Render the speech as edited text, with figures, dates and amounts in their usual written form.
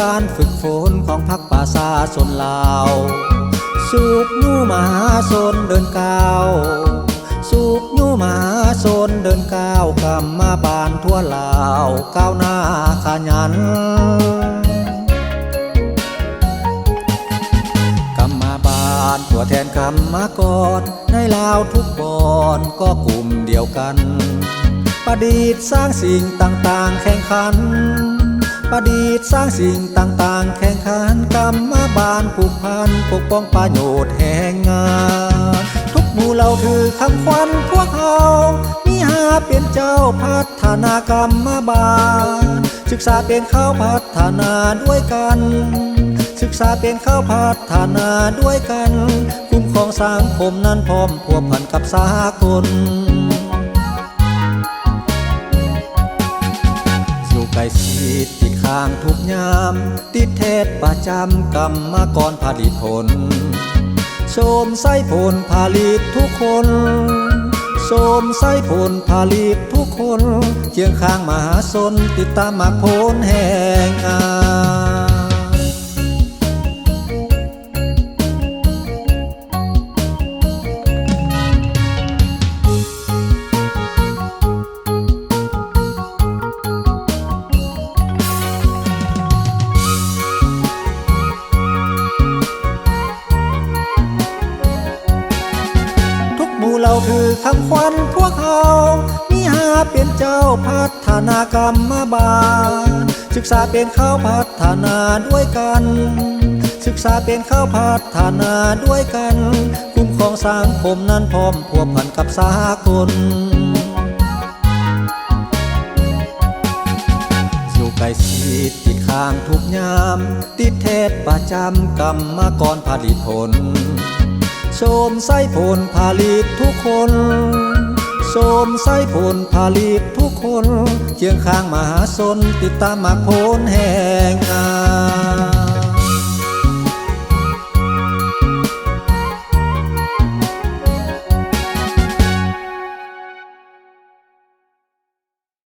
การฝึกฝนของพรรคป่าซาชนลาวสูบยู่มหาชนเดินก้าวสูบยู่มหาชนเดินก้าวกำมาบานทั่วลาวก้าวหน้าขยันกำมาบานตัวแทนกำมากรในลาวทุกบอนก็กลุ่มเดียวกันประดิษฐ์สร้างสิ่งต่างๆแข่งขันประดิษฐ์สร้างสิ่งต่างๆแข่งขันกรรมบาลผูกพันปกป้องประโยชน์แห่งงานทุกหมู่เหล่าคือคำขวัญพวกเขามีหาเป็นเจ้าพัฒนากรรมบาลศึกษาเป็นข้าวพัฒนาด้วยกันศึกษาเป็นข้าวพัฒนาด้วยกันคุ้มครองสังคมนั้นพร้อมพัวพันกับสากลใกล้ชิดติดข้างทุกยามติดเทศประจำกรรมกรผลิตผลโสมไส้ผลผลิตทุกคนโสมไส้ผลผลิตทุกคนเคียงข้างมหาชนติดตามมรรคผลแห่งงานเราคือคำขวัญพวกเขามีหาเป็นเจ้าพัฒนากรรมบาลศึกษาเป็นข้าวพัฒนาด้วยกันศึกษาเป็นข้าวพัฒนาด้วยกันคุ้มครองสังคมนั้นพร้อมพัวพันกับสากลอยู่ใกล้ชิดติดข้างทุกยามติดเทศประจำกรรมกรผลิตผลโสมไส้ผลผลิตทุกคนโสมไส้ผลผลิตทุกคนเคียงข้างมหาชนติดตามมรรคผลแห่ง